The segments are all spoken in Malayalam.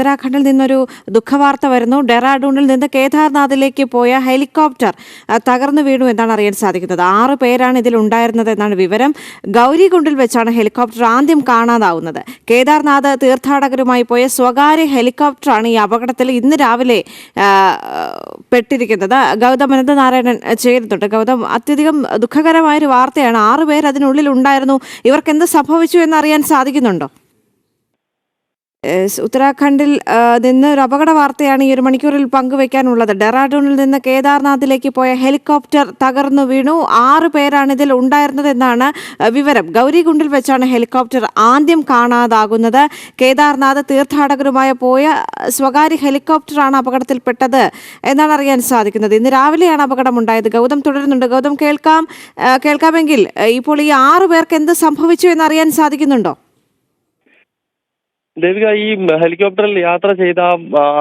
ഉത്തരാഖണ്ഡിൽ നിന്നൊരു ദുഃഖവാർത്ത വരുന്നു. ഡെറാഡൂണിൽ നിന്ന് കേദാർനാഥിലേക്ക് പോയ ഹെലികോപ്റ്റർ തകർന്നു വീണു എന്നാണ് അറിയാൻ സാധിക്കുന്നത്. 6 പേരാണ് ഇതിൽ ഉണ്ടായിരുന്നത് എന്നാണ് വിവരം. ഗൗരികുണ്ടിൽ വെച്ചാണ് ഹെലികോപ്റ്റർ ആദ്യം കാണാതാവുന്നത്. കേദാർനാഥ് തീർത്ഥാടകരുമായി പോയ സ്വകാര്യ ഹെലികോപ്റ്ററാണ് ഈ അപകടത്തിൽ ഇന്ന് രാവിലെ പെട്ടിരിക്കുന്നത്. ഗൗതം അനന്തനാരായണൻ ചേരുന്നുണ്ട്. ഗൗതം, അത്യധികം ദുഃഖകരമായൊരു വാർത്തയാണ്. 6 പേർ അതിനുള്ളിൽ ഉണ്ടായിരുന്നു. ഇവർക്ക് എന്ത് സംഭവിച്ചു എന്നറിയാൻ സാധിക്കുന്നുണ്ടോ? ഉത്തരാഖണ്ഡിൽ നിന്ന് ഒരു അപകട വാർത്തയാണ് ഈ ഒരു മണിക്കൂറിൽ പങ്കുവയ്ക്കാനുള്ളത്. ഡെറാഡൂണിൽ നിന്ന് കേദാർനാഥിലേക്ക് പോയ ഹെലികോപ്റ്റർ തകർന്നു വീണു. 6 പേരാണ് ഇതിൽ ഉണ്ടായിരുന്നത് എന്നാണ് വിവരം. ഗൗരികുണ്ടിൽ വെച്ചാണ് ഹെലികോപ്റ്റർ ആദ്യം കാണാതാകുന്നത്. കേദാർനാഥ് തീർത്ഥാടകരുമായി പോയ സ്വകാര്യ ഹെലികോപ്റ്ററാണ് അപകടത്തിൽപ്പെട്ടത് എന്നാണ് അറിയാൻ സാധിക്കുന്നത്. ഇന്ന് രാവിലെയാണ് അപകടമുണ്ടായത്. ഗൗതം തുടരുന്നുണ്ട്. ഗൗതം, കേൾക്കാമെങ്കിൽ ഇപ്പോൾ ഈ 6 പേർക്ക് എന്ത് സംഭവിച്ചു എന്നറിയാൻ സാധിക്കുന്നുണ്ടോ? ദേവിക, ഈ ഹെലികോപ്റ്ററിൽ യാത്ര ചെയ്ത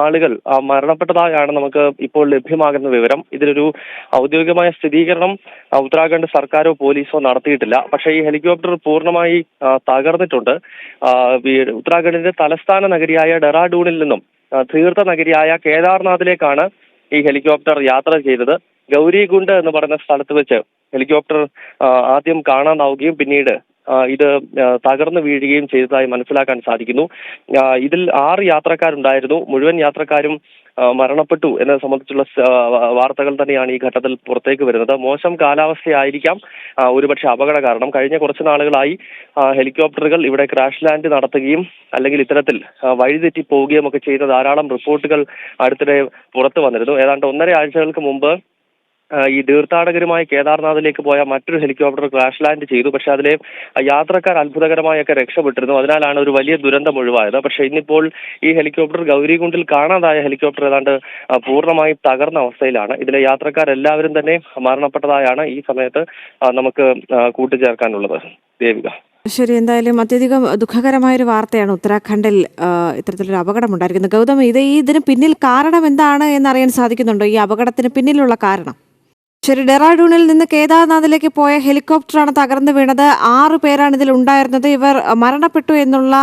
ആളുകൾ മരണപ്പെട്ടതായാണ് നമുക്ക് ഇപ്പോൾ ലഭ്യമാകുന്ന വിവരം. ഇതിലൊരു ഔദ്യോഗികമായ സ്ഥിരീകരണം ഉത്തരാഖണ്ഡ് സർക്കാരോ പോലീസോ നടത്തിയിട്ടില്ല. പക്ഷേ ഈ ഹെലികോപ്റ്റർ പൂർണ്ണമായി തകർന്നിട്ടുണ്ട്. ഉത്തരാഖണ്ഡിന്റെ തലസ്ഥാന നഗരിയായ ഡെറാഡൂണിൽ നിന്നും തീർത്ഥ നഗരിയായ കേദാർനാഥിലേക്കാണ് ഈ ഹെലികോപ്റ്റർ യാത്ര ചെയ്തത്. ഗൗരികുണ്ട് എന്ന് പറയുന്ന സ്ഥലത്ത് വെച്ച് ഹെലികോപ്റ്റർ ആദ്യം കാണാനാവുകയും പിന്നീട് ഇത് തകർന്നു വീഴുകയും ചെയ്തതായി മനസ്സിലാക്കാൻ സാധിക്കുന്നു. ഇതിൽ 6 യാത്രക്കാരുണ്ടായിരുന്നു. മുഴുവൻ യാത്രക്കാരും മരണപ്പെട്ടു എന്നത് സംബന്ധിച്ചുള്ള വാർത്തകൾ തന്നെയാണ് ഈ ഘട്ടത്തിൽ പുറത്തേക്ക് വരുന്നത്. മോശം കാലാവസ്ഥയായിരിക്കാം ഒരുപക്ഷെ അപകട കാരണം. കഴിഞ്ഞ കുറച്ച് നാളുകളായി ഹെലികോപ്റ്ററുകൾ ഇവിടെ ക്രാഷ് ലാൻഡ് നടത്തുകയും അല്ലെങ്കിൽ ഇത്തരത്തിൽ വഴിതെറ്റി പോവുകയും ഒക്കെ ചെയ്ത ധാരാളം റിപ്പോർട്ടുകൾ അടുത്തിടെ പുറത്തു വന്നിരുന്നു. ഏതാണ്ട് 1.5 ആഴ്ചകൾക്ക് മുമ്പ് ഈ തീർത്ഥാടകരുമായി കേദാർനാഥിലേക്ക് പോയ മറ്റൊരു ഹെലികോപ്റ്റർ ക്രാഷ് ലാൻഡ് ചെയ്തു. പക്ഷെ അതിലെ യാത്രക്കാർ അത്ഭുതകരമായൊക്കെ രക്ഷപ്പെട്ടിരുന്നു. അതിനാലാണ് ഒരു വലിയ ദുരന്തം ഒഴിവായത്. പക്ഷെ ഇന്നിപ്പോൾ ഈ ഹെലികോപ്റ്റർ ഗൗരികുണ്ടിൽ കാണാതായ ഹെലികോപ്റ്റർ ഏതാണ്ട് പൂർണ്ണമായും തകർന്ന അവസ്ഥയിലാണ്. ഇതിലെ യാത്രക്കാരെല്ലാവരും തന്നെ മരണപ്പെട്ടതായാണ് ഈ സമയത്ത് നമുക്ക് കൂട്ടിച്ചേർക്കാനുള്ളത്. ദേവിക, ശരി, എന്തായാലും അത്യധികം ദുഃഖകരമായൊരു വാർത്തയാണ് ഉത്തരാഖണ്ഡിൽ ഇത്തരത്തിലൊരു അപകടം ഉണ്ടായിരിക്കുന്നത്. ഗൗതം, ഇതിന് പിന്നിൽ കാരണം എന്താണ് എന്നറിയാൻ സാധിക്കുന്നുണ്ടോ? ഈ അപകടത്തിന് പിന്നിലുള്ള കാരണം? ശരി, ഡെറാഡൂണിൽ നിന്ന് കേദാർനാഥിലേക്ക് പോയ ഹെലികോപ്റ്ററാണ് തകർന്നു വീണത്. 6 പേരാണ് ഇതിൽ ഉണ്ടായിരുന്നത്. ഇവർ മരണപ്പെട്ടു എന്നുള്ള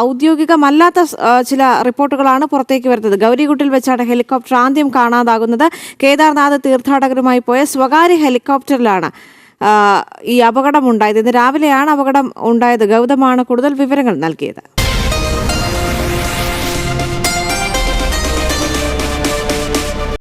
ഔദ്യോഗികമല്ലാത്ത ചില റിപ്പോർട്ടുകളാണ് പുറത്തേക്ക് വരുന്നത്. ഗൗരികുണ്ടിൽ വെച്ചാണ് ഹെലികോപ്റ്റർ ആദ്യം കാണാതാകുന്നത്. കേദാർനാഥ് തീർത്ഥാടകരുമായി പോയ സ്വകാര്യ ഹെലികോപ്റ്ററിലാണ് ഈ അപകടം ഉണ്ടായത്. ഇന്ന് രാവിലെയാണ് അപകടം ഉണ്ടായത്. ഗൗതമാണ് കൂടുതൽ വിവരങ്ങൾ നൽകിയത്.